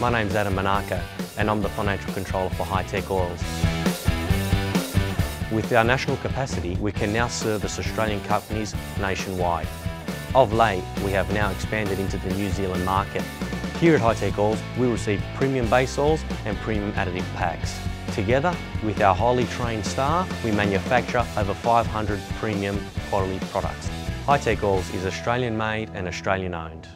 My name's Adam Manaka and I'm the Financial Controller for Hi-Tech Oils. With our national capacity, we can now service Australian companies nationwide. Of late, we have now expanded into the New Zealand market. Here at Hi-Tech Oils, we receive premium base oils and premium additive packs. Together, with our highly trained staff, we manufacture over 500 premium quality products. Hi-Tech Oils is Australian made and Australian owned.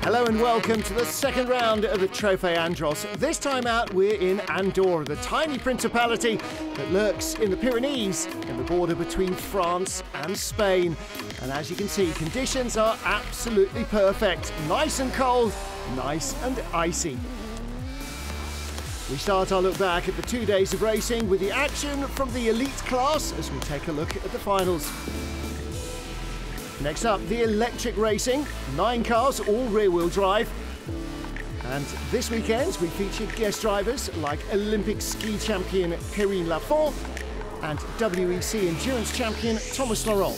Hello and welcome to the second round of the Trophy Andros. This time out we're in Andorra, the tiny principality that lurks in the Pyrenees in the border between France and Spain. And as you can see, conditions are absolutely perfect. Nice and cold, nice and icy. We start our look back at the 2 days of racing with the action from the elite class as we take a look at the finals. Next up, the electric racing, 9 cars, all rear-wheel drive. And this weekend, we feature guest drivers like Olympic ski champion Perrine Lafont and WEC endurance champion Thomas Laurent.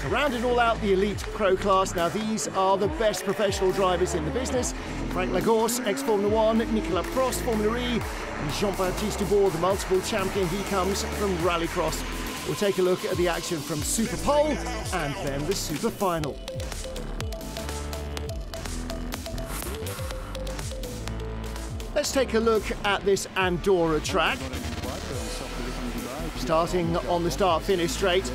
To round it all out, the elite pro class. Now, these are the best professional drivers in the business. Frank Lagorce, ex-Formula 1, Nicolas Prost, Formula E, and Jean-Baptiste Dubourg, the multiple champion. He comes from Rallycross. We'll take a look at the action from Super Pole and then the Super Final. Let's take a look at this Andorra track. Starting on the start-finish straight,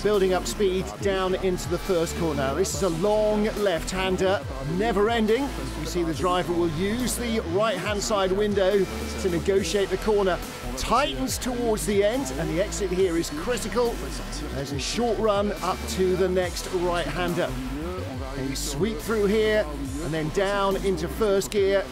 building up speed down into the first corner. Now, this is a long left-hander, never-ending. You see the driver will use the right-hand side window to negotiate the corner. Tightens towards the end, and the exit here is critical. There's a short run up to the next right-hander. And you sweep through here, and then down into first gear.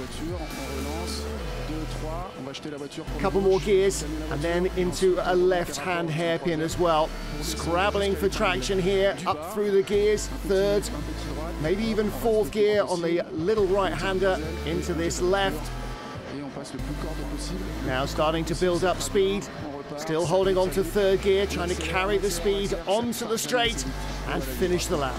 A couple more gears, and then into a left-hand hairpin as well. Scrabbling for traction here, up through the gears, third, maybe even fourth gear on the little right-hander into this left. Now starting to build up speed, still holding on to third gear, trying to carry the speed onto the straight and finish the lap.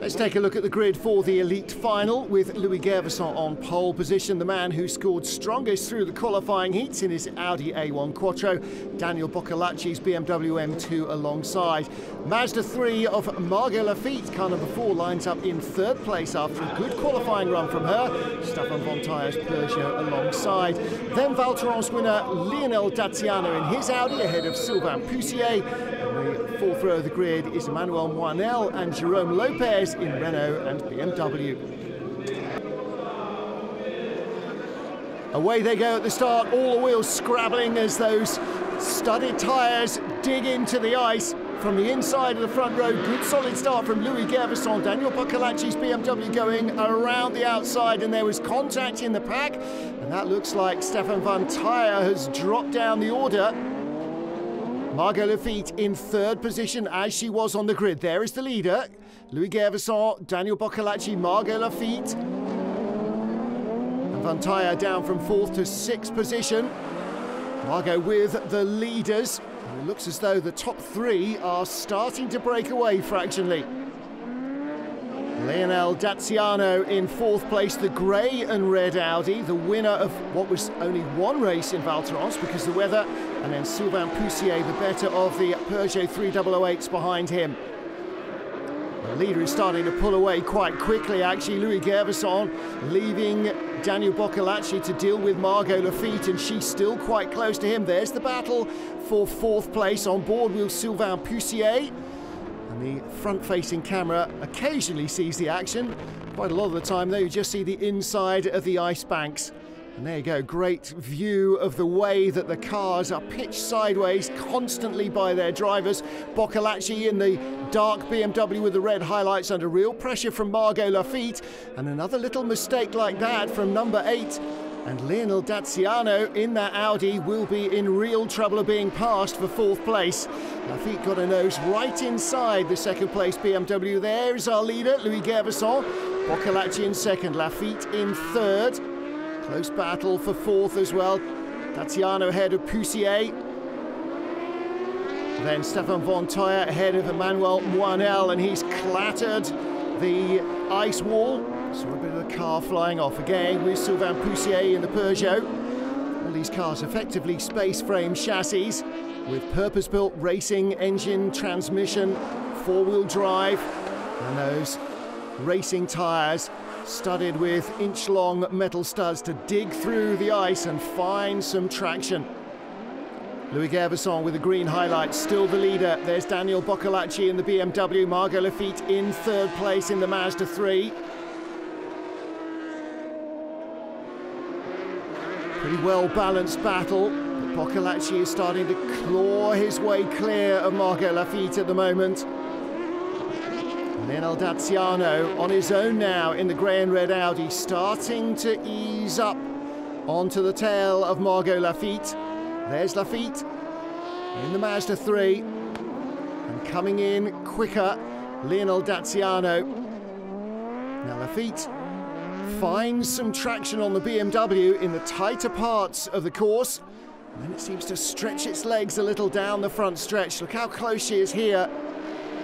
Let's take a look at the grid for the elite final with Louis Gervasson on pole position, the man who scored strongest through the qualifying heats in his Audi A1 Quattro, Daniel Boccalacci's BMW M2 alongside. Mazda 3 of Margot Lafitte, car number 4, lines up in third place after a good qualifying run from her, Stefan von Tyer's Peugeot alongside. Then Val Thorens winner Lionel Daziano in his Audi ahead of Sylvain Poussier. The fourth row of the grid is Emmanuel Moinel and Jerome Lopez in Renault and BMW. Away they go at the start, all the wheels scrabbling as those studded tyres dig into the ice. From the inside of the front row, good solid start from Louis Gervasson. Daniel Boccalacci's BMW going around the outside, and there was contact in the pack, and that looks like Stefan von Tyer has dropped down the order. Margot Lafitte in third position as she was on the grid. There is the leader, Louis Gervasson, Daniel Boccalacci, Margot Lafitte. And Von Tyer down from fourth to sixth position. Margot with the leaders. It looks as though the top three are starting to break away fractionally. Lionel Daziano in fourth place, the grey and red Audi, the winner of what was only one race in Val Thorens because of the weather, and then Sylvain Poussier, the better of the Peugeot 3008s behind him. The leader is starting to pull away quite quickly, actually. Louis Gervasson leaving Daniel Boccalacci to deal with Margot Lafitte, and she's still quite close to him. There's the battle for fourth place. On board with Sylvain Poussier. And the front-facing camera occasionally sees the action. Quite a lot of the time, though, you just see the inside of the ice banks. And there you go, great view of the way that the cars are pitched sideways constantly by their drivers. Boccolacci in the dark BMW with the red highlights under real pressure from Margot Lafitte. And another little mistake like that from number 8. And Lionel Daziano in that Audi will be in real trouble of being passed for 4th place. Lafitte got a nose right inside the 2nd place BMW. There's our leader, Louis Gervasson. Boccolacci in 2nd, Lafitte in 3rd. Close battle for 4th as well. Daziano ahead of Poussier. Then Stefan von Toyer ahead of Emmanuel Moinel, and he's clattered the ice wall. Saw a bit of the car flying off again with Sylvain Poussier in the Peugeot. All these cars effectively space frame chassis with purpose-built racing engine, transmission, 4-wheel drive, and those racing tyres studded with inch-long metal studs to dig through the ice and find some traction. Louis Gervasson with the green highlights, still the leader. There's Daniel Boccolacci in the BMW, Margot Lafitte in 3rd place in the Mazda 3. Pretty well-balanced battle, but Boccolacci is starting to claw his way clear of Margot Lafitte at the moment. Lionel Daziano on his own now in the grey and red Audi, starting to ease up onto the tail of Margot Lafitte. There's Lafitte in the Mazda 3, and coming in quicker, Lionel Daziano. Now Lafitte finds some traction on the BMW in the tighter parts of the course, and then it seems to stretch its legs a little down the front stretch. Look how close she is here.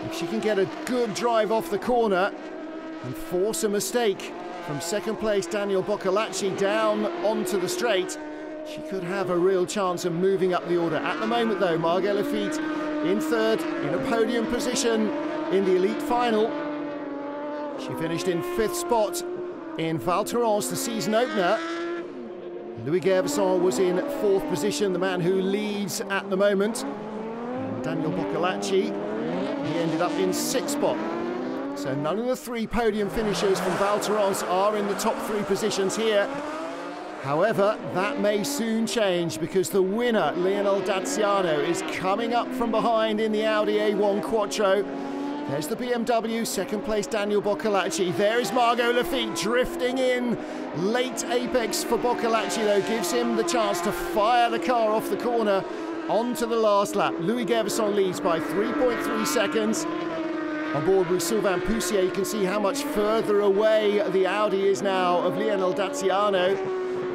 If she can get a good drive off the corner and force a mistake from 2nd place Daniel Boccolacci down onto the straight, she could have a real chance of moving up the order. At the moment though, Margot Lafitte in 3rd, in a podium position in the elite final. She finished in 5th spot in Val Thorens, the season opener. Louis Gervasson was in 4th position, the man who leads at the moment. And Daniel Boccolacci, he ended up in 6th spot. So none of the 3 podium finishers from Val Thorens are in the top 3 positions here. However, that may soon change because the winner, Lionel Daziano, is coming up from behind in the Audi A1 Quattro. There's the BMW, 2nd place Daniel Boccolacci. There is Margot Lafitte drifting in. Late apex for Boccolacci though gives him the chance to fire the car off the corner onto the last lap. Louis Gervasson leads by 3.3 seconds. On board with Sylvain Poussier, you can see how much further away the Audi is now of Lionel Daziano.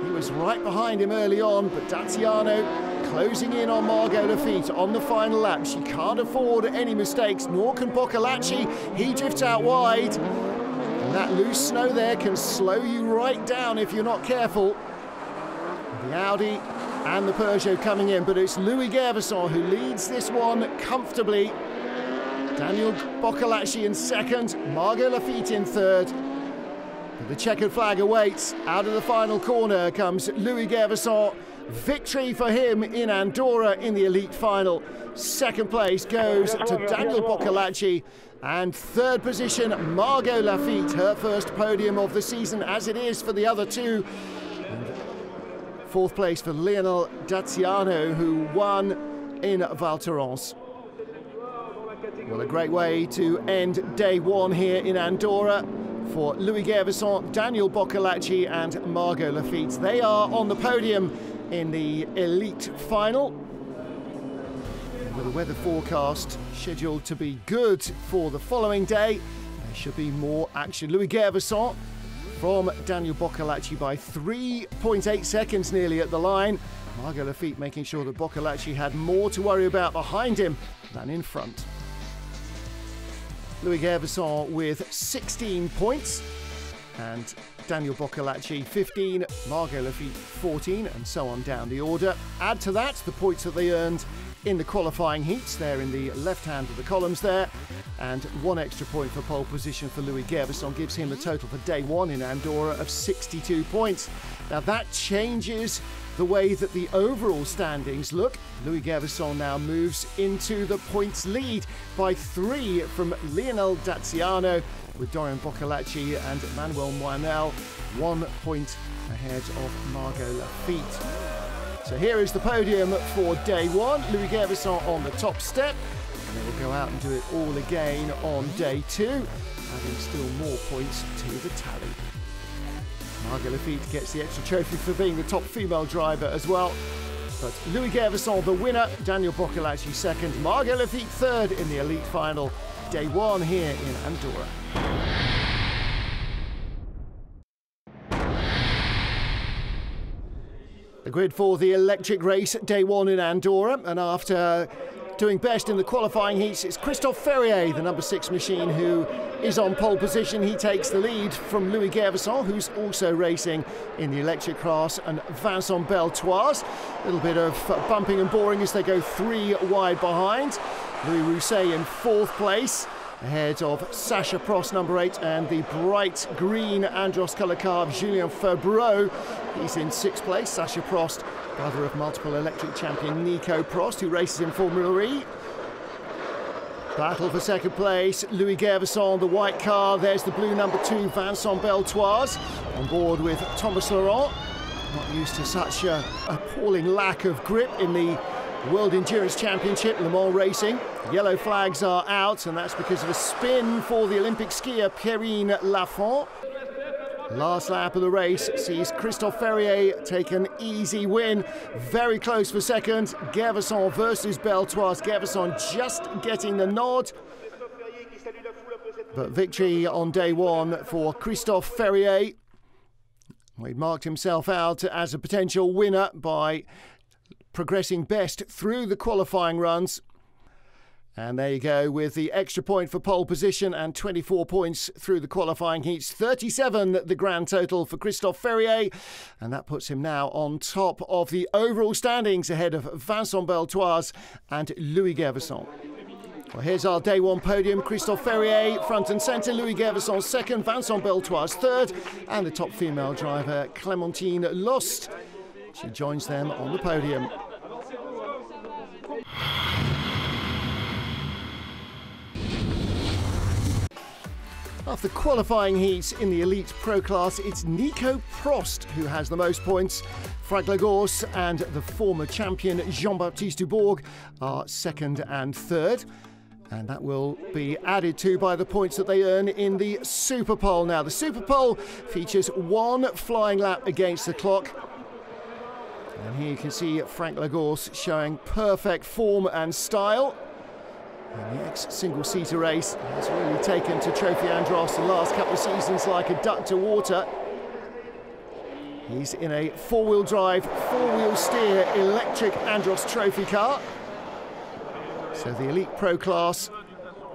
He was right behind him early on, but Daziano closing in on Margot Lafitte on the final lap. She can't afford any mistakes, nor can Boccolacci. He drifts out wide. And that loose snow there can slow you right down if you're not careful. The Audi and the Peugeot coming in, but it's Louis Gervasson who leads this one comfortably. Daniel Boccolacci in 2nd, Margot Lafitte in 3rd. But the checkered flag awaits. Out of the final corner comes Louis Gervasson. Victory for him in Andorra in the elite final. 2nd place goes to Daniel Boccolacci. And 3rd position, Margot Lafitte, her first podium of the season, as it is for the other 2. And 4th place for Lionel Daziano, who won in Val Thorens. Well, a great way to end day 1 here in Andorra for Louis Gervasson, Daniel Boccolacci and Margot Lafitte. They are on the podium in the elite final. With the weather forecast scheduled to be good for the following day, there should be more action. Louis Gervasson from Daniel Boccolacci by 3.8 seconds nearly at the line. Margot Lafitte making sure that Boccolacci had more to worry about behind him than in front. Louis Gervasson with 16 points and Daniel Boccolacci 15, Margot Lafitte 14, and so on down the order. Add to that the points that they earned in the qualifying heats there in the left hand of the columns there, and 1 extra point for pole position for Louis Gervasson gives him a total for day 1 in Andorra of 62 points. Now that changes the way that the overall standings look. Louis Gervasson now moves into the points lead by 3 from Lionel Daziano, with Dorian Boccolacci and Manuel Moinel 1 point ahead of Margot Lafitte. So here is the podium for day one. Louis Gervison on the top step, and they will go out and do it all again on day two, adding still more points to the tally. Margot Lafitte gets the extra trophy for being the top female driver as well. But Louis Gervison the winner, Daniel Boccolacci second, Margot Lafitte third in the elite final. Day one here in Andorra. The grid for the electric race, day one in Andorra, and after doing best in the qualifying heats, it's Christophe Ferrier, the number 6 machine, who is on pole position. He takes the lead from Louis Gervison, who's also racing in the electric class, and Vincent Beltoise. A little bit of bumping and boring as they go 3 wide behind. Louis Rousset in 4th place, ahead of Sacha Prost, number 8, and the bright green Andros colour car of Julien Febreau. He's in 6th place. Sacha Prost, brother of multiple electric champion Nico Prost, who races in Formula E. Battle for 2nd place, Louis Gervison, the white car. There's the blue number 2, Vincent Beltoise, on board with Thomas Laurent. Not used to such an appalling lack of grip in the World Endurance Championship, Le Mans Racing. Yellow flags are out, and that's because of a spin for the Olympic skier Pierrine Lafont. Last lap of the race sees Christophe Ferrier take an easy win. Very close for second. Gervison versus Beltoise. Gervison just getting the nod. But victory on day one for Christophe Ferrier. He'd marked himself out as a potential winner by progressing best through the qualifying runs. And there you go, with the extra point for pole position and 24 points through the qualifying heats. 37 the grand total for Christophe Ferrier, and that puts him now on top of the overall standings, ahead of Vincent Beltoise and Louis Gervison. Well, here's our day one podium. Christophe Ferrier front and centre, Louis Gervison second, Vincent Beltoise third, and the top female driver Clémentine Lost. She joins them on the podium. After qualifying heats in the Elite Pro class, it's Nico Prost who has the most points. Frank Lagorce and the former champion Jean-Baptiste Dubourg are second and third. And that will be added to by the points that they earn in the Super Pole. Now, the Super Pole features 1 flying lap against the clock. And here you can see Frank Lagorce showing perfect form and style. And the ex-single-seater race has really taken to Trophy Andros the last couple of seasons like a duck to water. He's in a 4-wheel drive, 4-wheel steer electric Andros Trophy car. So the Elite Pro class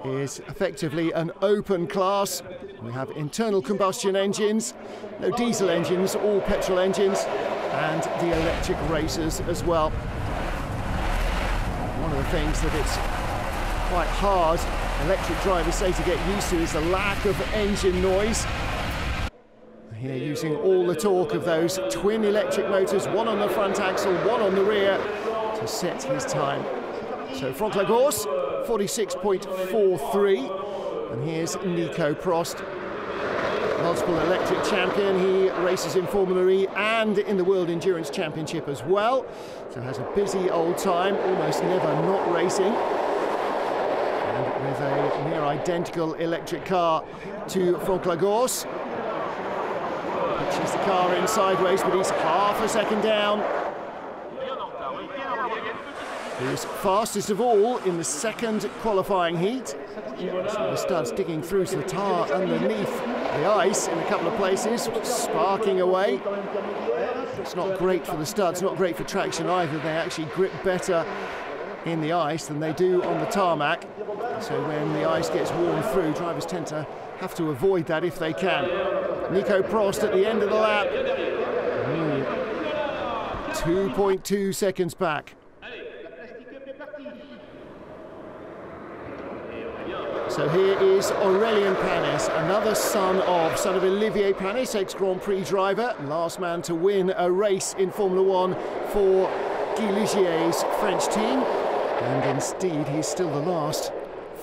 is effectively an open class. We have internal combustion engines, no diesel engines, all petrol engines, and the electric racers as well. One of the things that it's quite hard electric drivers say to get used to is the lack of engine noise. Here using all the torque of those twin electric motors, one on the front axle, one on the rear, to set his time. So Frank Lagorce, 46.43, and here's Nico Prost, multiple electric champion. He races in Formula E and in the World Endurance Championship as well, so has a busy old time, almost never not racing. With a near identical electric car to Frank Lagorce. Pitches the car in sideways, but he's half a second down. He's fastest of all in the second qualifying heat. The studs digging through to the tar underneath the ice in a couple of places, sparking away. It's not great for the studs, not great for traction either. They actually grip better in the ice than they do on the tarmac. So when the ice gets worn through, drivers tend to have to avoid that if they can. Nico Prost at the end of the lap. 2.2 seconds back. So here is Aurélien Panis, another son of Olivier Panis, ex-Grand Prix driver, last man to win a race in Formula One for Guy Ligier's French team. And indeed, he's still the last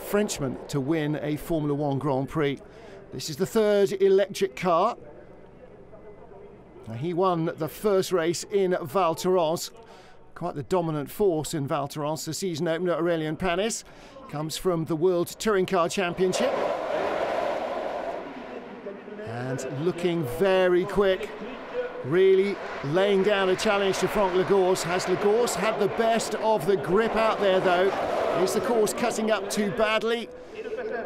Frenchman to win a Formula One Grand Prix. This is the third electric car. He won the first race in Val Thorens. Quite the dominant force in Val Thorens. The season opener, Aurélien Panis, comes from the World Touring Car Championship. And looking very quick, really laying down a challenge to Franck Lagorce. Has Lagorce had the best of the grip out there though? Is the course cutting up too badly?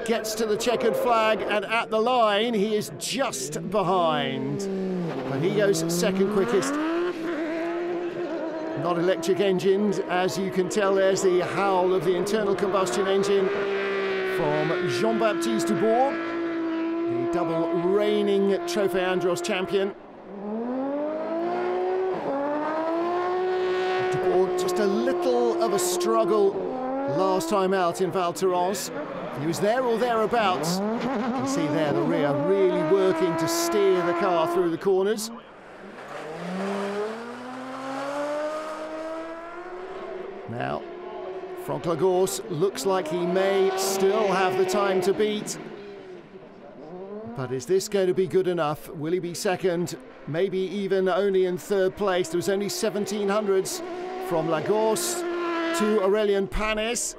Gets to the checkered flag, and at the line he is just behind. But he goes second quickest. Not electric engined, as you can tell. There's the howl of the internal combustion engine from Jean-Baptiste Dubourg, the double reigning Trophy Andros champion. Dubourg just a little of a struggle last time out in Val Thorens. He was there or thereabouts. You can see there the rear really working to steer the car through the corners. Now, Franck Lagorce looks like he may still have the time to beat. But is this going to be good enough? Will he be second? Maybe even only in third place. There was only 1700s from Lagorce to Aurélien Panis.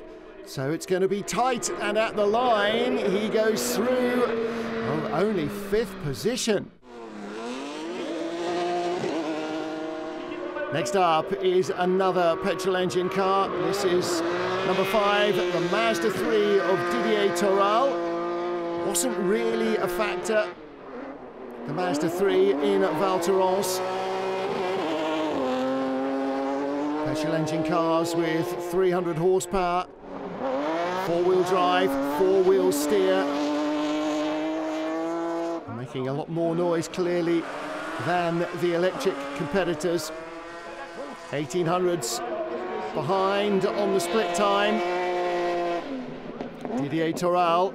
So it's going to be tight, and at the line he goes through only fifth position. Next up is another petrol engine car. This is number 5, the Mazda 3 of Didier Toral. Wasn't really a factor, the Mazda 3 in Val Thorens. Petrol engine cars with 300 horsepower. 4-wheel drive, 4-wheel steer. Making a lot more noise, clearly, than the electric competitors. 1800s behind on the split time. Didier Toral.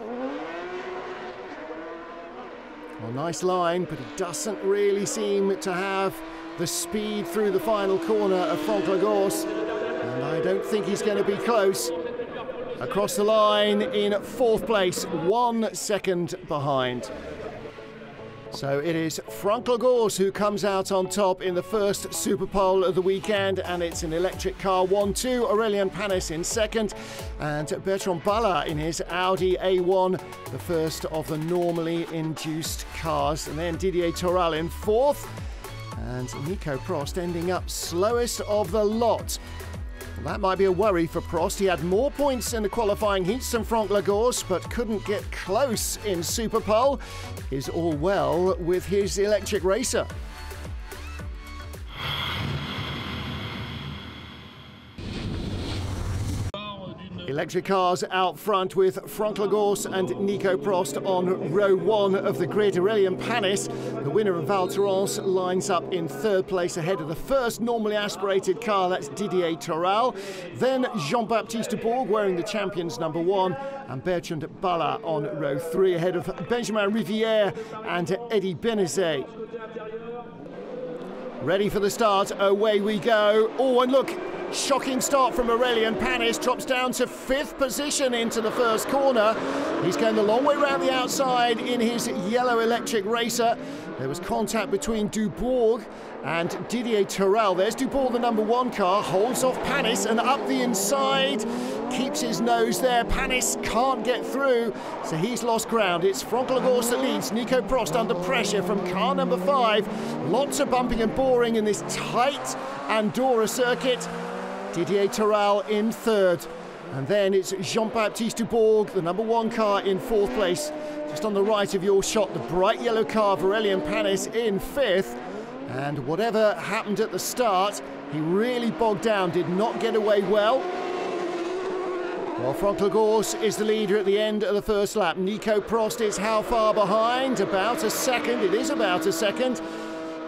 Well, nice line, but he doesn't really seem to have the speed through the final corner of Franck Lagorce. And I don't think he's going to be close. Across the line in fourth place, 1 second behind. So it is Franck Lagorce who comes out on top in the first Super Pole of the weekend, and it's an electric car 1-2. Aurélien Panis in second, and Bertrand Ballard in his Audi A1, the first of the normally induced cars. And then Didier Toral in fourth, and Nico Prost ending up slowest of the lot. Well, that might be a worry for Prost. He had more points in the qualifying heats than Franck Lagorce, but couldn't get close in Super Pole. Is all well with his electric racer. Electric cars out front with Franck Lagorce and Nico Prost on row 1 of the grid. Aurélien Panis, the winner of Val Thorens, lines up in third place ahead of the first normally aspirated car, that's Didier Toral. Then Jean-Baptiste Dubourg wearing the champion's number 1, and Bertrand Ballard on row 3 ahead of Benjamin Rivière and Eddie Benezet. Ready for the start, away we go. Oh, and look, shocking start from Aurélien Panis, drops down to 5th position into the first corner. He's going the long way around the outside in his yellow electric racer. There was contact between Dubourg and Didier Toral. There's Dubourg, the number 1 car, holds off Panis and up the inside, keeps his nose there. Panis can't get through, so he's lost ground. It's Franck Lagorce that leads. Nico Prost under pressure from car number 5. Lots of bumping and boring in this tight Andorra circuit. Didier Toral in third, and then it's Jean-Baptiste Dubourg, the number 1 car, in 4th place. Just on the right of your shot, the bright yellow car of Aurélien Panis in 5th. And whatever happened at the start, he really bogged down, did not get away well. Well, Franck Lagorce is the leader at the end of the first lap. Nico Prost is how far behind? About a second. It is about a second.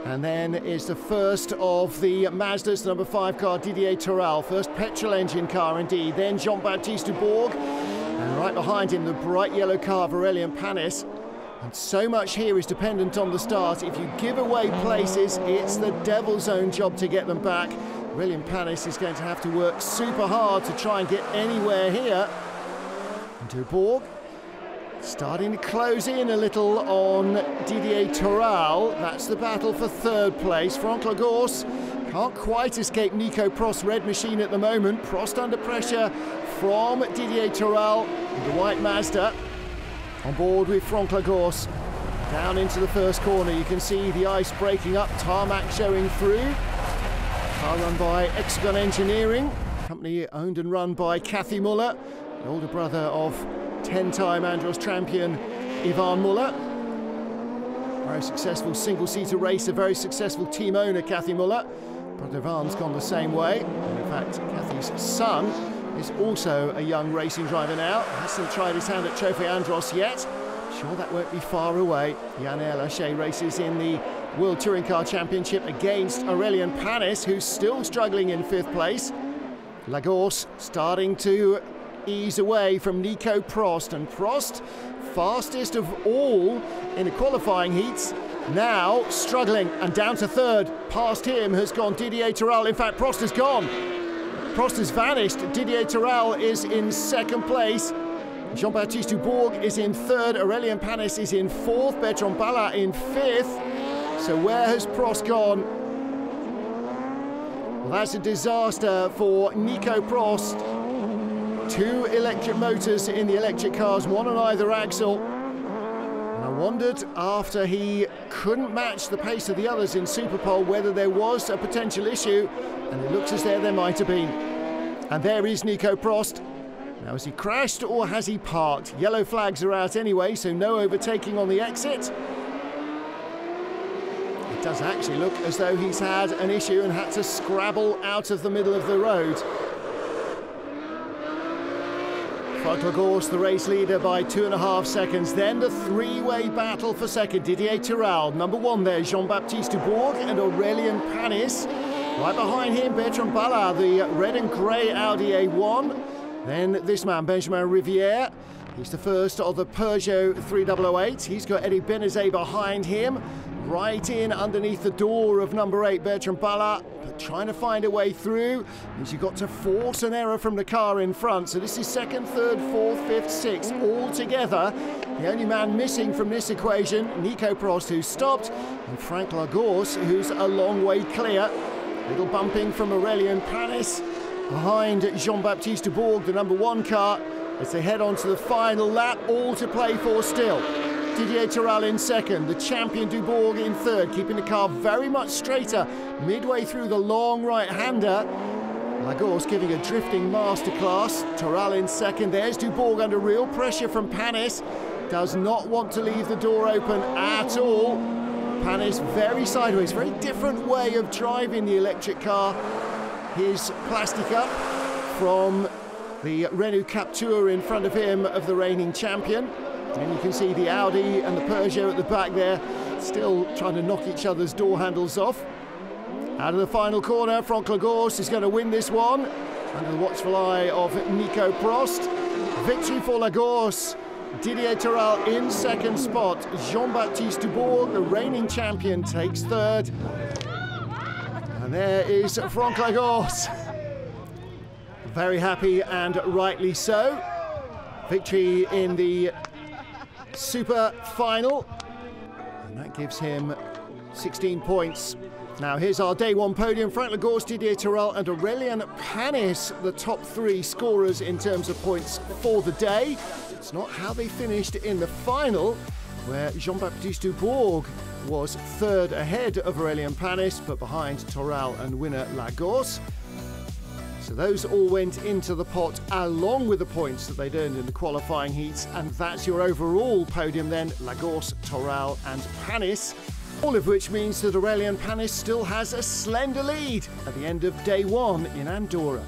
And then is the first of the Mazdas, the number 5 car, Didier Toral. First petrol engine car indeed. Then Jean-Baptiste Dubourg. And right behind him, the bright yellow car of Aurélien Panis. And so much here is dependent on the start. If you give away places, it's the devil's own job to get them back. Aurélien Panis is going to have to work super hard to try and get anywhere here. And Dubourg Starting to close in a little on Didier Toral. That's the battle for third place. Franck Lagorce can't quite escape Nico Prost's red machine at the moment. Prost under pressure from Didier Toral, the white Mazda. On board with Franck Lagorce. Down into the first corner, you can see the ice breaking up, tarmac showing through. Car run by Hexagon Engineering, company owned and run by Cathy Muller, the older brother of 10-time Andros champion Ivan Muller. Very successful single-seater racer, very successful team owner Cathy Muller. Brother Ivan's gone the same way. And in fact, Cathy's son is also a young racing driver now. Hasn't tried his hand at Trophy Andros yet. Sure that won't be far away. Yann Lachey races in the World Touring Car Championship against Aurélien Panis, who's still struggling in 5th place. Lagorce starting to ease away from Nico Prost, and Prost, fastest of all in the qualifying heats, now struggling and down to 3rd. Past him has gone Didier Toral. In fact, Prost has gone. Prost has vanished. Didier Toral is in 2nd place. Jean-Baptiste Dubourg is in 3rd. Aurélien Panis is in 4th. Bertrand Ballard in 5th. So where has Prost gone? Well, that's a disaster for Nico Prost. 2 electric motors in the electric cars, 1 on either axle. And I wondered, after he couldn't match the pace of the others in Superpole, whether there was a potential issue, and it looks as though there might have been. And there is Nico Prost. Now, has he crashed or has he parked? Yellow flags are out anyway, so no overtaking on the exit. It does actually look as though he's had an issue and had to scrabble out of the middle of the road. Franck Lagorce, the race leader, by 2.5 seconds. Then the 3-way battle for second. Didier Toral, number 1 there. Jean-Baptiste Dubourg and Aurélien Panis. Right behind him, Bertrand Ballard, the red and grey Audi A1. Then this man, Benjamin Rivière. He's the first of the Peugeot 3008. He's got Eddie Benazet behind him. Right in underneath the door of number 8, Bertrand Ballard, but trying to find a way through, as you've got to force an error from the car in front. So this is 2nd, 3rd, 4th, 5th, 6th, all together. The only man missing from this equation, Nico Prost, who's stopped, and Franck Lagorce, who's a long way clear. Little bumping from Aurélien Panis behind Jean-Baptiste Dubourg, the number 1 car, as they head on to the final lap, all to play for still. Didier Toral in 2nd, the champion Dubourg in 3rd, keeping the car very much straighter midway through the long right-hander. Lagorce giving a drifting masterclass. Toral in 2nd. There's Dubourg under real pressure from Panis. Does not want to leave the door open at all. Panis very sideways, very different way of driving the electric car. His plastic up from the Renault Captur in front of him, of the reigning champion. And you can see the Audi and the Peugeot at the back there, still trying to knock each other's door handles off. Out of the final corner, Franck Lagorce is going to win this one, under the watchful eye of Nico Prost. Victory for Lagorce. Didier Toral in 2nd spot. Jean-Baptiste Dubourg, the reigning champion, takes 3rd. And there is Franck Lagorce. Very happy, and rightly so. Victory in the Super Final, and that gives him 16 points. Now here's our day 1 podium. Franck Lagorce, Didier Toral and Aurélien Panis, the top 3 scorers in terms of points for the day. It's not how they finished in the final, where Jean-Baptiste Dubourg was 3rd ahead of Aurélien Panis, but behind Toral and winner Lagorce. So those all went into the pot along with the points that they'd earned in the qualifying heats, and that's your overall podium then: Lagorce, Toral and Panis. All of which means that Aurélien Panis still has a slender lead at the end of day 1 in Andorra.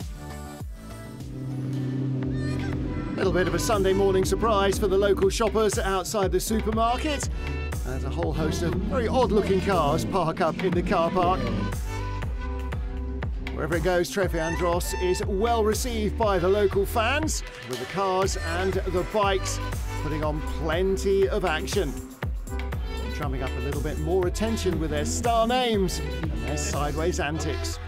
A little bit of a Sunday morning surprise for the local shoppers outside the supermarket, as a whole host of very odd looking cars park up in the car park. Wherever it goes, Trophy Andros is well received by the local fans, with the cars and the bikes putting on plenty of action. And drumming up a little bit more attention with their star names and their sideways antics.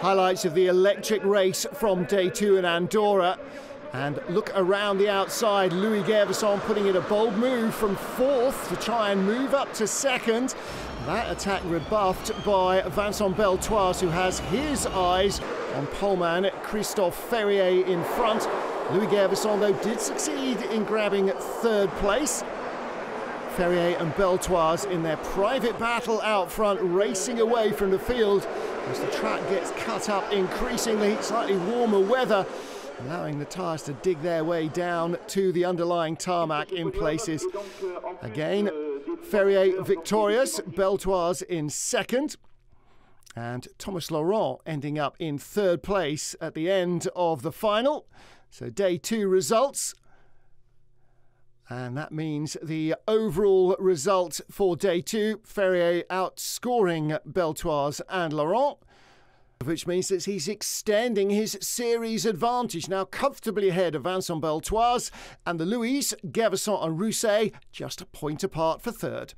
Highlights of the electric race from day 2 in Andorra. And look around the outside, Louis Gervison putting in a bold move from 4th to try and move up to 2nd. That attack rebuffed by Vincent Beltoise, who has his eyes on poleman Christophe Ferrier in front. Louis Gervison, though, did succeed in grabbing 3rd place. Ferrier and Beltoise in their private battle out front, racing away from the field as the track gets cut up increasingly. Slightly warmer weather, allowing the tyres to dig their way down to the underlying tarmac in places. Again, Ferrier victorious, Beltoise in 2nd, and Thomas Laurent ending up in 3rd place at the end of the final. So day 2 results. And that means the overall result for day 2, Ferrier outscoring Beltoise and Laurent, which means that he's extending his series advantage, now comfortably ahead of Vincent Beltoise, and the Louis, Gervison and Rousset just a point apart for 3rd.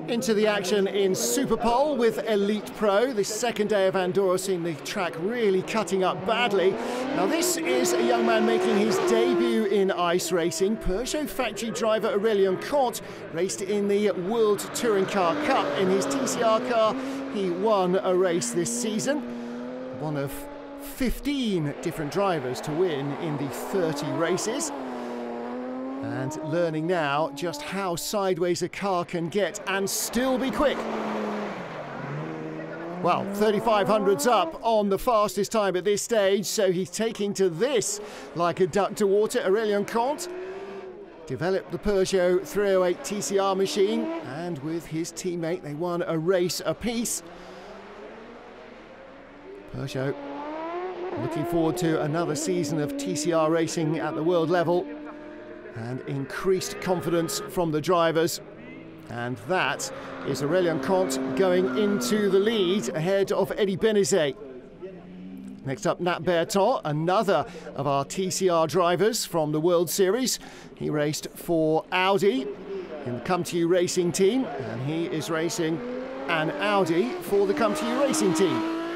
Into the action in Superpole with Elite Pro. The 2nd day of Andorra seeing the track really cutting up badly. Now this is a young man making his debut in ice racing. Peugeot factory driver Aurélien Comte raced in the World Touring Car Cup in his TCR car. He won a race this season. One of 15 different drivers to win in the 30 races. And learning now just how sideways a car can get and still be quick. Well, 3500's up on the fastest time at this stage, so he's taking to this like a duck to water. Aurélien Comte developed the Peugeot 308 TCR machine, and with his teammate they won a race apiece. Peugeot looking forward to another season of TCR racing at the world level, and increased confidence from the drivers. And that is Aurélien Comte going into the lead ahead of Eddie Benezet. Next up, Nat Berton, another of our TCR drivers from the World Series. He raced for Audi in the Come To You Racing team, and he is racing an Audi for the Come To You Racing team.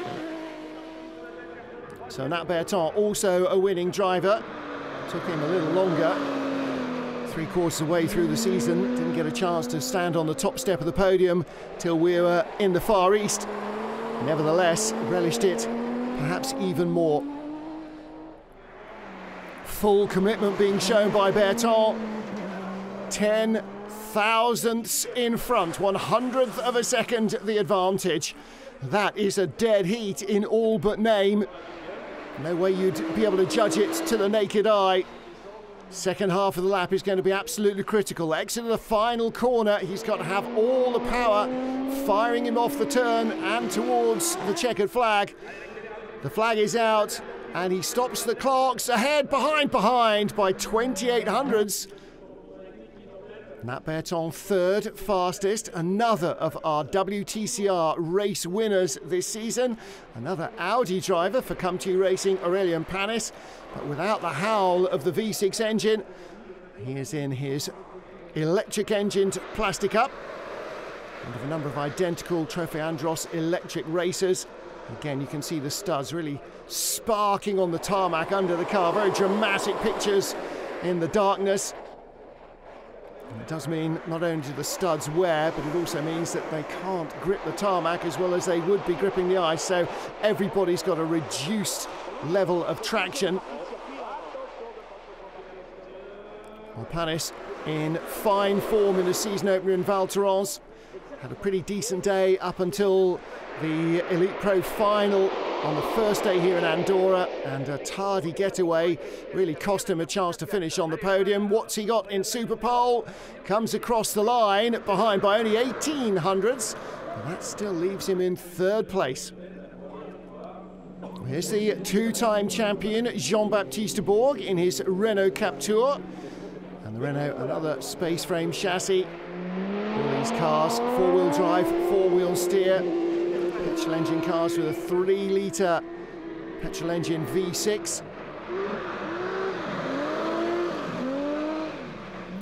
So Nat Berton, also a winning driver. Took him a little longer. 3/4 of the way through the season, didn't get a chance to stand on the top step of the podium till we were in the Far East. Nevertheless, relished it perhaps even more. Full commitment being shown by Berton. 10 thousandths in front, 100th of a second the advantage. That is a dead heat in all but name. No way you'd be able to judge it to the naked eye. Second half of the lap is going to be absolutely critical. Exit of the final corner, he's got to have all the power, firing him off the turn and towards the checkered flag. The flag is out, and he stops the clocks. Ahead, behind by 28 hundredths. Nat Berton 3rd fastest, another of our WTCR race winners this season. Another Audi driver for Come To You Racing, Aurélien Panis, but without the howl of the V6 engine. He is in his electric engined plastic up, and with a number of identical Trophy Andros electric racers. Again, you can see the studs really sparking on the tarmac under the car. Very dramatic pictures in the darkness. It does mean not only do the studs wear, but it also means that they can't grip the tarmac as well as they would be gripping the ice, so everybody's got a reduced level of traction. Well, Panis in fine form in the season opener in Val Thorens. Had a pretty decent day up until the Elite Pro final on the first day here in Andorra, and a tardy getaway really cost him a chance to finish on the podium. What's he got in Superpole? Comes across the line, behind by only 18 hundredths, and that still leaves him in 3rd place. Here's the 2-time champion Jean-Baptiste Bourg in his Renault Captur, and the Renault, another space frame chassis. All these cars, 4-wheel drive, 4-wheel steer. Petrol engine cars with a 3-litre petrol engine V6.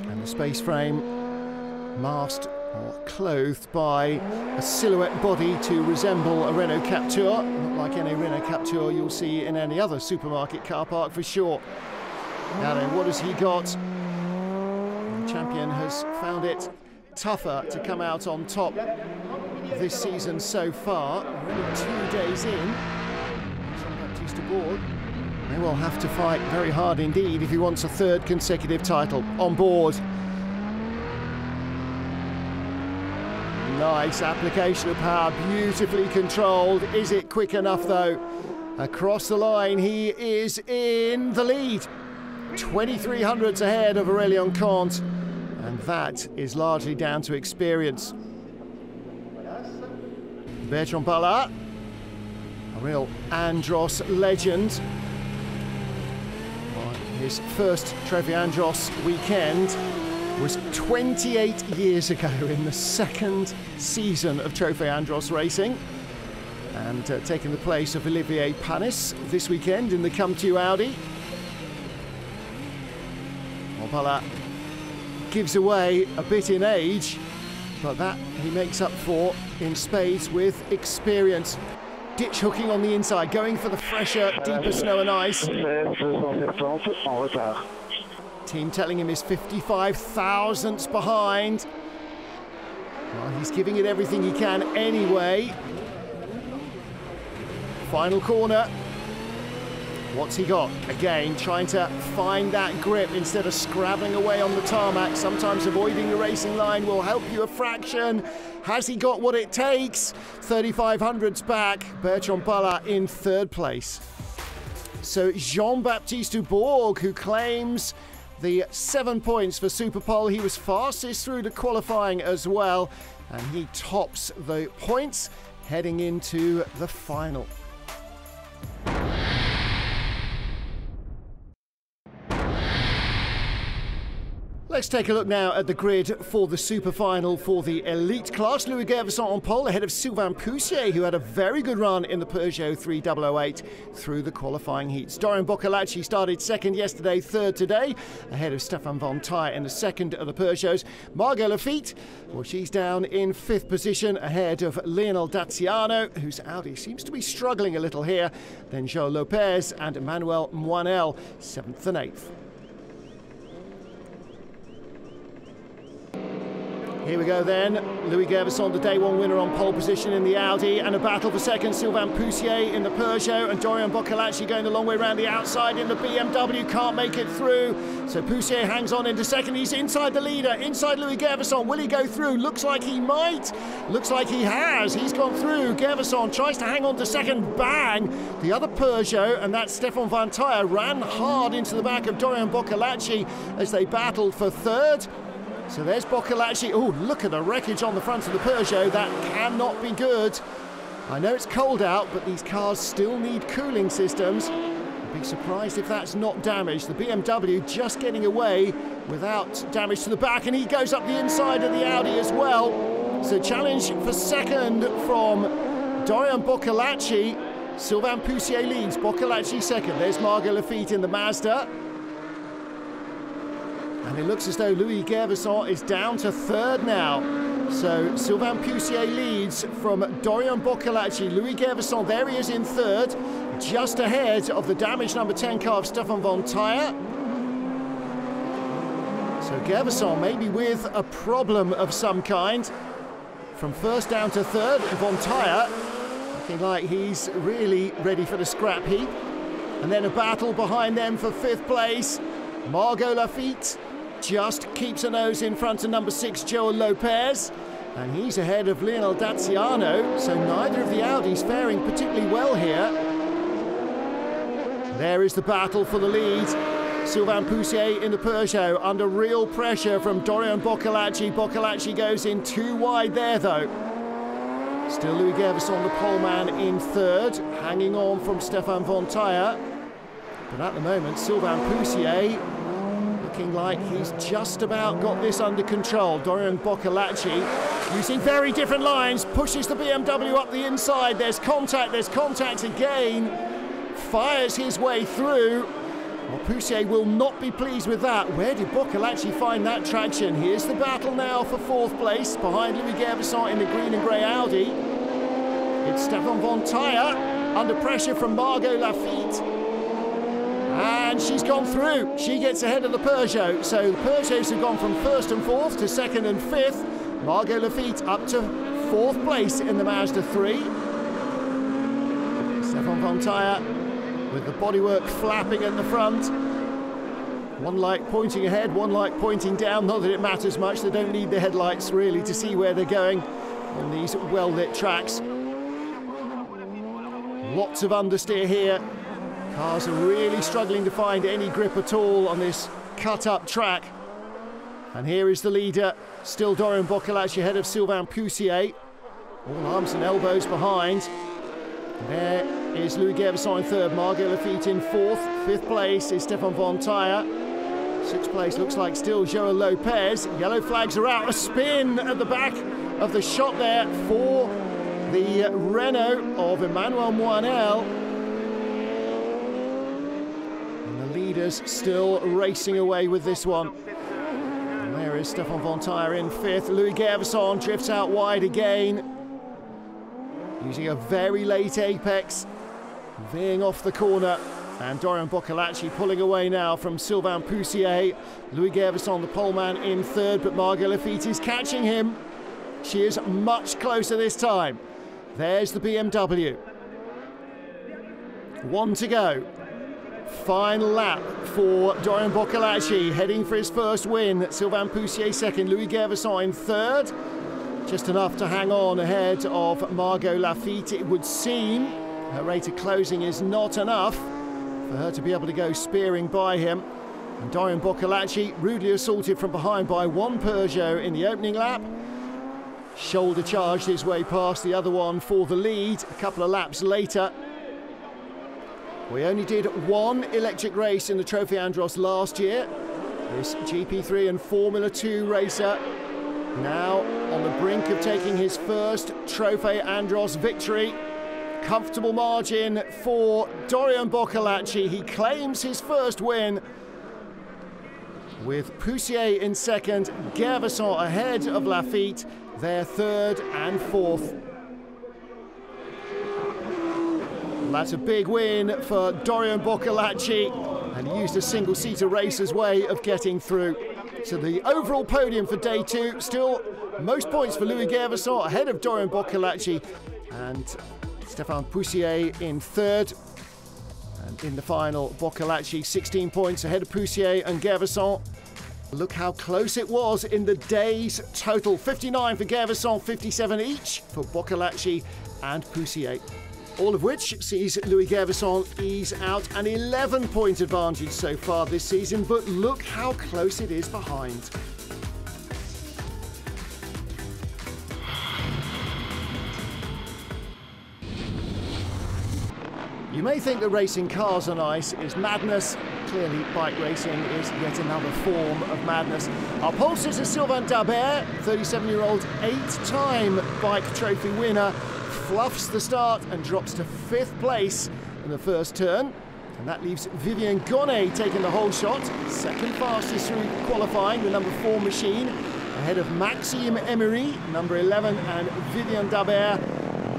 And the space frame masked or clothed by a silhouette body to resemble a Renault Captur, not like any Renault Captur you'll see in any other supermarket car park for sure. Now then, what has he got? The champion has found it tougher to come out on top this season so far. Only 2 days in. Jean-Baptiste Bourg may well have to fight very hard indeed if he wants a third consecutive title. On board. Nice application of power, beautifully controlled. Is it quick enough though? Across the line, he is in the lead. 2300s ahead of Aurélien Comte, and that is largely down to experience. Bertrand Ballard, a real Andros legend. On his first Trophy Andros weekend was 28 years ago in the second season of Trophy Andros racing, and taking the place of Olivier Panis this weekend in the Come To You Audi. Ballard gives away a bit in age, but that he makes up for in spades with experience. Ditch hooking on the inside, going for the fresher, deeper snow and ice. Team telling him he's 55 thousandths behind. Well, he's giving it everything he can anyway. Final corner. What's he got? Again, trying to find that grip instead of scrabbling away on the tarmac. Sometimes avoiding the racing line will help you a fraction. Has he got what it takes? 3500ths back. Bertrand Ballard in third place. So Jean-Baptiste Bourg, who claims the 7 points for Super Pole. He was fastest through to qualifying as well, and he tops the points heading into the final. Let's take a look now at the grid for the super final for the elite class. Louis Gervasson on pole ahead of Sylvain Poussier, who had a very good run in the Peugeot 3008 through the qualifying heats. Dorian Boccolacci started second yesterday, third today, ahead of Stefan Von Tyre in the second of the Peugeots. Margot Lafitte, well, she's down in fifth position ahead of Lionel Daziano, whose Audi seems to be struggling a little here. Then Joe Lopez and Emmanuel Moinel, seventh and eighth. Here we go then, Louis Gervasson, the day one winner on pole position in the Audi, and a battle for second, Sylvain Poussier in the Peugeot, and Dorian Boccolacci going the long way around the outside in the BMW, can't make it through. So Poussier hangs on into second, he's inside the leader, inside Louis Gervasson. Will he go through? Looks like he might, looks like he has, he's gone through. Gervasson tries to hang on to second, bang! The other Peugeot, and that's Stefan Von Tyre, ran hard into the back of Dorian Boccolacci as they battled for third. So there's Boccolacci. Oh, look at the wreckage on the front of the Peugeot. That cannot be good. I know it's cold out, but these cars still need cooling systems. I'd be surprised if that's not damaged. The BMW just getting away without damage to the back, and he goes up the inside of the Audi as well. So challenge for second from Dorian Boccolacci. Sylvain Poussier leads, Boccolacci second. There's Margot Lafitte in the Mazda. And it looks as though Louis Gervasson is down to third now. So Sylvain Poussier leads from Dorian Boccolacci. Louis Gervasson, there he is in third, just ahead of the damaged number 10 car of Stefan Von Tyre. So Gervasson maybe with a problem of some kind. From first down to third, Von Tyre looking like he's really ready for the scrap heap. And then a battle behind them for fifth place. Margot Lafitte just keeps a nose in front of number 6, Joel Lopez, and he's ahead of Lionel Daziano, so neither of the Audis faring particularly well here. There is the battle for the lead. Sylvain Poussier in the Peugeot under real pressure from Dorian Boccolacci. Boccolacci goes in too wide there though. Still Louis Gervasson, the pole man, in third, hanging on from Stefan Von Tyre. But at the moment, Sylvain Poussier looking like he's just about got this under control. Dorian Boccolacci, using very different lines, pushes the BMW up the inside. There's contact again. Fires his way through. Well, Poussier will not be pleased with that. Where did Boccolacci find that traction? Here's the battle now for 4th place behind Louis Gervasson in the green and grey Audi. It's Stefan von Tyre under pressure from Margot Lafitte. And she's gone through. She gets ahead of the Peugeot. So the Peugeots have gone from 1st and 4th to 2nd and 5th. Margot Lafitte up to 4th place in the Mazda 3. Stefan von Tyre with the bodywork flapping at the front. One light pointing ahead, one light pointing down. Not that it matters much. They don't need the headlights really to see where they're going on these well-lit tracks. Lots of understeer here. Cars are really struggling to find any grip at all on this cut-up track. And here is the leader, still Dorian Boccolacci ahead of Sylvain Poussier. All arms and elbows behind. There is Louis Gervasson in 3rd, Margot Lafitte in 4th. 5th place is Stefan von Tyre. 6th place looks like still Joao Lopez. Yellow flags are out. A spin at the back of the shot there for the Renault of Emmanuel Moinel. And the leaders still racing away with this one. And there is Stefan von Tyre in 5th. Louis Gervasson drifts out wide again, using a very late apex, veering off the corner. And Dorian Boccolacci pulling away now from Sylvain Poussier. Louis Gervasson, the poleman, in 3rd, but Margot Lafitte is catching him. She is much closer this time. There's the BMW. 1 to go. Final lap for Dorian Boccolacci, heading for his first win. Sylvain Poussier 2nd, Louis Gervasson in 3rd. Just enough to hang on ahead of Margot Lafitte, it would seem. Her rate of closing is not enough for her to be able to go spearing by him. And Dorian Boccolacci rudely assaulted from behind by one Peugeot in the opening lap. Shoulder charged his way past the other one for the lead a couple of laps later. We only did one electric race in the Trophy Andros last year. This GP3 and Formula 2 racer now on the brink of taking his first Trophy Andros victory. Comfortable margin for Dorian Boccolacci. He claims his first win with Poussier in 2nd, Gervasson ahead of Lafitte, their 3rd and 4th. Well, that's a big win for Dorian Boccolacci, and he used a single-seater racer's way of getting through. So the overall podium for day 2, still most points for Louis Gervasson ahead of Dorian Boccolacci, and Stefan Poussier in 3rd. And in the final, Boccolacci 16 points ahead of Poussier and Gervasson. Look how close it was in the day's total. 59 for Gervasson, 57 each for Boccolacci and Poussier. All of which sees Louis Gervasson ease out an 11-point advantage so far this season, but look how close it is behind. You may think that racing cars on ice is madness. Clearly, bike racing is yet another form of madness. Our pole sitter Sylvain Dabert, 37-year-old 8-time bike trophy winner, fluffs the start and drops to 5th place in the first turn. And that leaves Vivian Gonnet taking the whole shot. 2nd fastest through qualifying, the number 4 machine, ahead of Maxime Emery, number 11, and Vivian Dabert,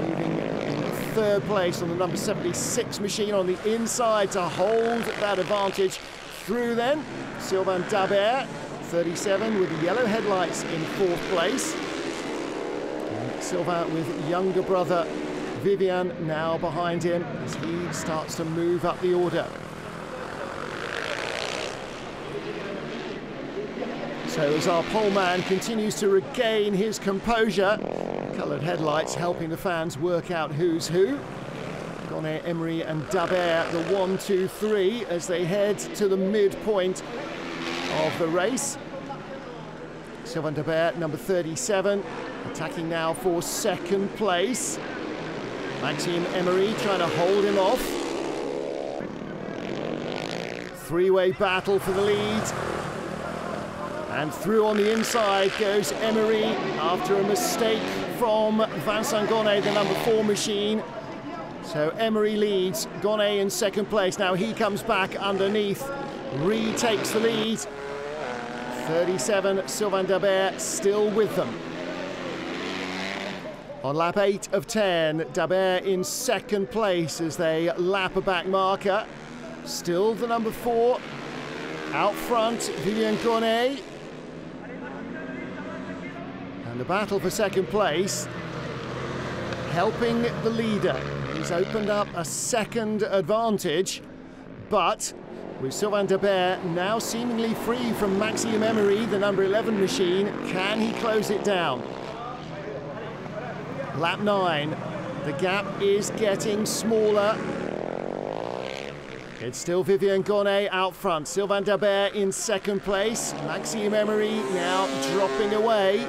leaving in 3rd place on the number 76 machine on the inside to hold that advantage through then. Sylvain Dabert, 37, with the yellow headlights in 4th place. And Sylvain with younger brother Vivian now behind him as he starts to move up the order. So as our poleman continues to regain his composure, coloured headlights helping the fans work out who's who. Gonnet, Emery and Dabert, the 1, 2, 3 as they head to the midpoint of the race. Sylvain Dabert, number 37, attacking now for 2nd place. Maxime Emery trying to hold him off. 3-way battle for the lead. And through on the inside goes Emery after a mistake from Vincent Gonnet, the number 4 machine. So Emery leads, Gone in second place. Now he comes back underneath, retakes the lead. 37, Sylvain Dabert still with them. On lap 8 of 10, Dabert in second place as they lap a back marker. Still the number 4. Out front, Vivian Gone. And the battle for second place, helping the leader. He's opened up a second advantage, but with Sylvain Dabert now seemingly free from Maxime Emery, the number 11 machine, can he close it down? Lap 9, the gap is getting smaller. It's still Vivian Gone out front. Sylvain Dabert in second place. Maxime Emery now dropping away.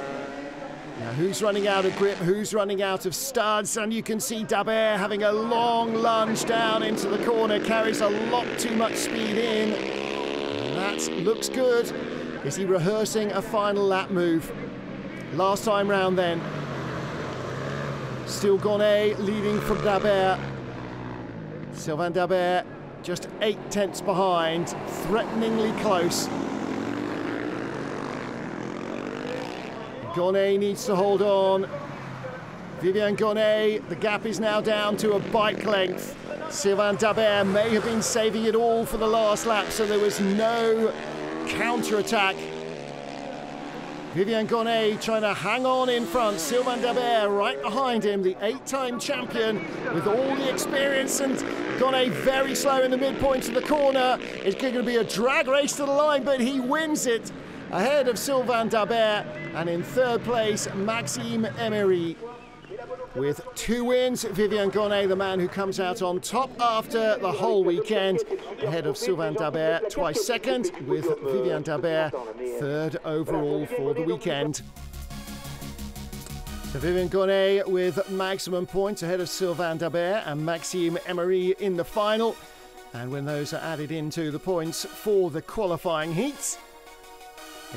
Now who's running out of grip, who's running out of studs, and you can see Dabert having a long lunge down into the corner, carries a lot too much speed in. And that looks good. Is he rehearsing a final lap move? Last time round then. Still Gone leading from Dabert. Sylvain Dabert just 8/10 behind, threateningly close. Gone needs to hold on. Vivian Gone, the gap is now down to a bike length. Sylvain Dabert may have been saving it all for the last lap, so there was no counter-attack. Vivian Gone trying to hang on in front. Sylvain Dabert right behind him, the 8-time champion with all the experience, and Gone very slow in the midpoint of the corner. It's going to be a drag race to the line, but he wins it ahead of Sylvain Dabert, and in third place, Maxime Emery. With 2 wins, Vivian Gone, the man who comes out on top after the whole weekend, ahead of Sylvain Dabert, twice second, with Vivian Dabert third overall for the weekend. So Vivian Gone with maximum points ahead of Sylvain Dabert and Maxime Emery in the final. And when those are added into the points for the qualifying heats,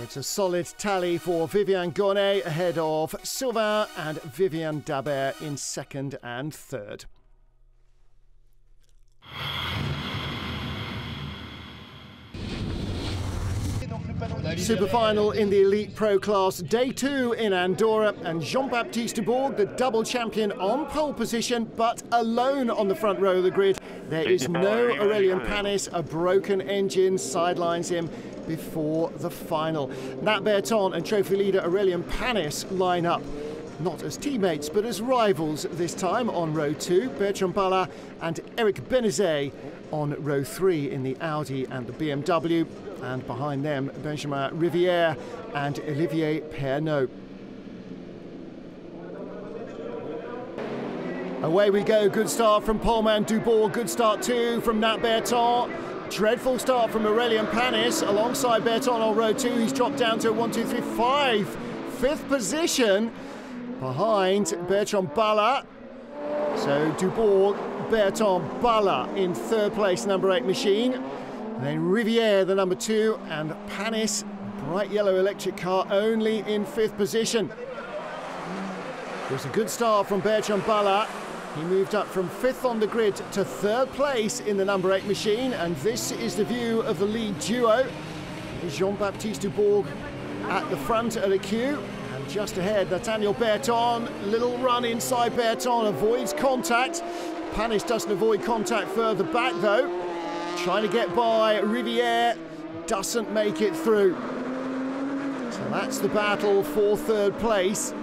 it's a solid tally for Vivian Gone ahead of Sylvain and Vivian Dabert in second and third. Super final in the Elite Pro class, day 2 in Andorra, and Jean-Baptiste Dubourg, the double champion, on pole position but alone on the front row of the grid. There is no Aurélien Panis, a broken engine sidelines him before the final. Nat Berton and trophy leader Aurélien Panis line up, not as teammates but as rivals this time on row 2. Bertrand Ballard and Eric Benezet on row 3 in the Audi and the BMW, and behind them Benjamin Rivière and Olivier Pernot. Away we go, good start from poleman Dubourg, good start too from Nat Berton. Dreadful start from Aurélien Panis alongside Berton on row 2. He's dropped down to 1, 2, 3, 5. 5th position behind Bertrand Ballard. So Dubourg, Berton, Ballard in third place, number 8 machine. And then Rivière, the number 2, and Panis, bright yellow electric car, only in 5th position. It was a good start from Bertrand Ballard. He moved up from 5th on the grid to 3rd place in the number 8 machine, and this is the view of the lead duo. Jean-Baptiste Dubourg at the front of the queue, and just ahead Nathaniel Berton. Little run inside Berton, avoids contact. Panis doesn't avoid contact further back though. Trying to get by Rivière, doesn't make it through. So that's the battle for 3rd place.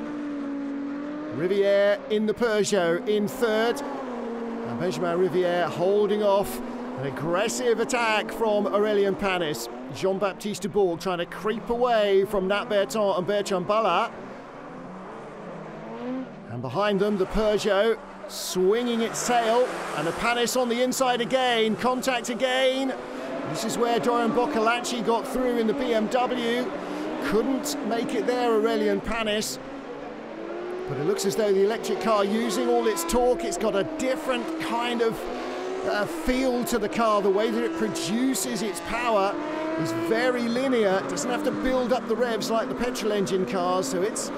Rivière in the Peugeot in 3rd, and Benjamin Rivière holding off an aggressive attack from Aurélien Panis. Jean-Baptiste Dubourg trying to creep away from Nat Berton and Bertrand Ballard. And behind them, the Peugeot swinging its tail, and the Panis on the inside again, contact again. This is where Dorian Boccolacci got through in the BMW. Couldn't make it there, Aurélien Panis. But it looks as though the electric car, using all its torque, it's got a different kind of feel to the car. The way that it produces its power is very linear. It doesn't have to build up the revs like the petrol engine cars, so it's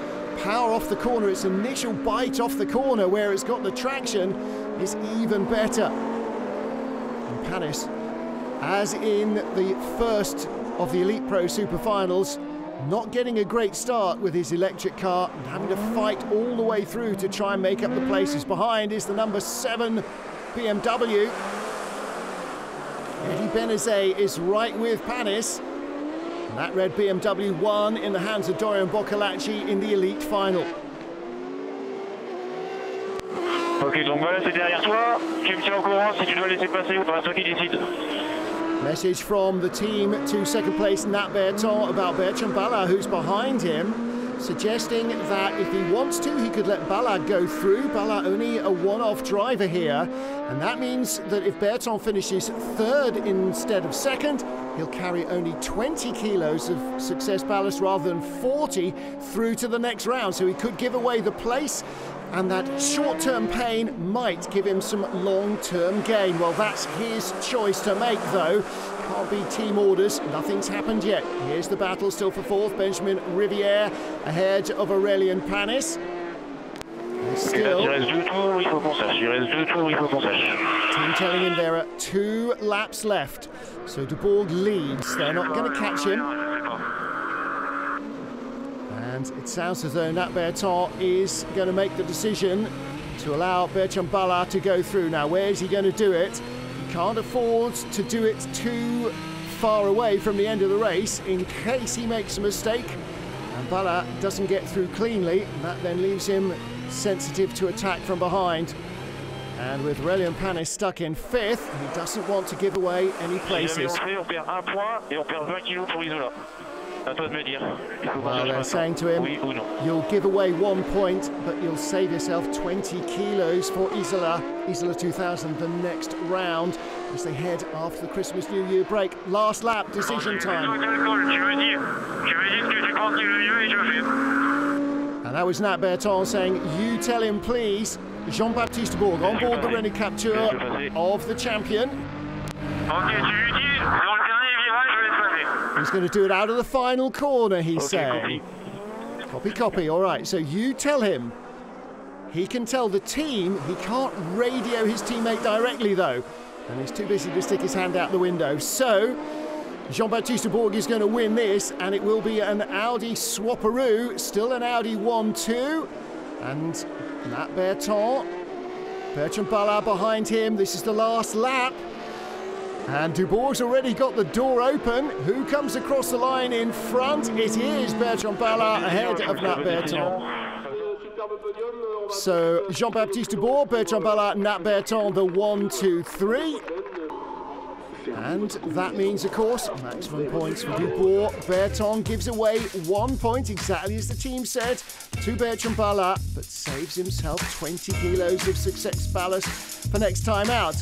power off the corner, its initial bite off the corner where it's got the traction, is even better. And Panis, as in the first of the Elite Pro Super Finals, not getting a great start with his electric car and having to fight all the way through to try and make up the places. Behind is the number 7 BMW. Eddie Benazet is right with Panis. And that red BMW won in the hands of Dorian Boccolacci in the Elite Final. Ok, donc voilà, c'est derrière toi. Tu me tiens au courant si tu dois laisser passer ou pas, c'est toi qui décides. Message from the team to second place Nat Berton about Bertrand Ballard, who's behind him, suggesting that if he wants to, he could let Ballard go through. Ballard only a one-off driver here, and that means that if Berton finishes third instead of second, he'll carry only 20 kilos of success ballast rather than 40 through to the next round. So he could give away the place, and that short-term pain might give him some long-term gain. Well, that's his choice to make, though. Can't be team orders. Nothing's happened yet. Here's the battle still for fourth. Benjamin Rivière ahead of Aurélien Panis. Still, team telling him there are 2 laps left. So De Bourg leads. They're not going to catch him. And it sounds as though Nat Berton is going to make the decision to allow Bertrand Ballard to go through. Now, where is he going to do it? He can't afford to do it too far away from the end of the race in case he makes a mistake and Ballard doesn't get through cleanly. That then leaves him sensitive to attack from behind. And with Aurélien Panis stuck in 5th, he doesn't want to give away any places. Well, they're saying to him, you'll give away 1 point, but you'll save yourself 20 kilos for Isola 2000 the next round as they head after the Christmas New Year break. Last lap, decision time. And that was Nat Berton saying, you tell him please. Jean-Baptiste Bourg on board the Renault Captur of the champion. He's going to do it out of the final corner, he's saying. Copy, copy. All right, so you tell him. He can tell the team. He can't radio his teammate directly, though. And he's too busy to stick his hand out the window. So Jean-Baptiste Bourg is going to win this, and it will be an Audi swapperoo. Still an Audi 1-2. And Nat Berton. Bertrand Ballard behind him. This is the last lap. And De Bourg's already got the door open. Who comes across the line in front? It is Bertrand Ballard ahead of Nat Berton. So Jean-Baptiste De Bourg, Bertrand Ballard, Nat Berton, the 1, 2, 3. And that means, of course, maximum points for De Bourg. Berton gives away 1 point, exactly as the team said, to Bertrand Ballard, but saves himself 20 kilos of success ballast for next time out.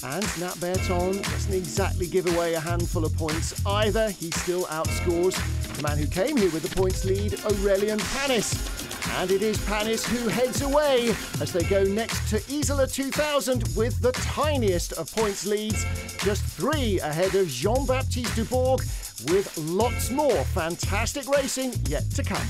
And Nat Berton doesn't exactly give away a handful of points either. He still outscores the man who came here with the points lead, Aurélien Panis. And it is Panis who heads away as they go next to Isola 2000 with the tiniest of points leads, just 3 ahead of Jean-Baptiste De Bourg, with lots more fantastic racing yet to come.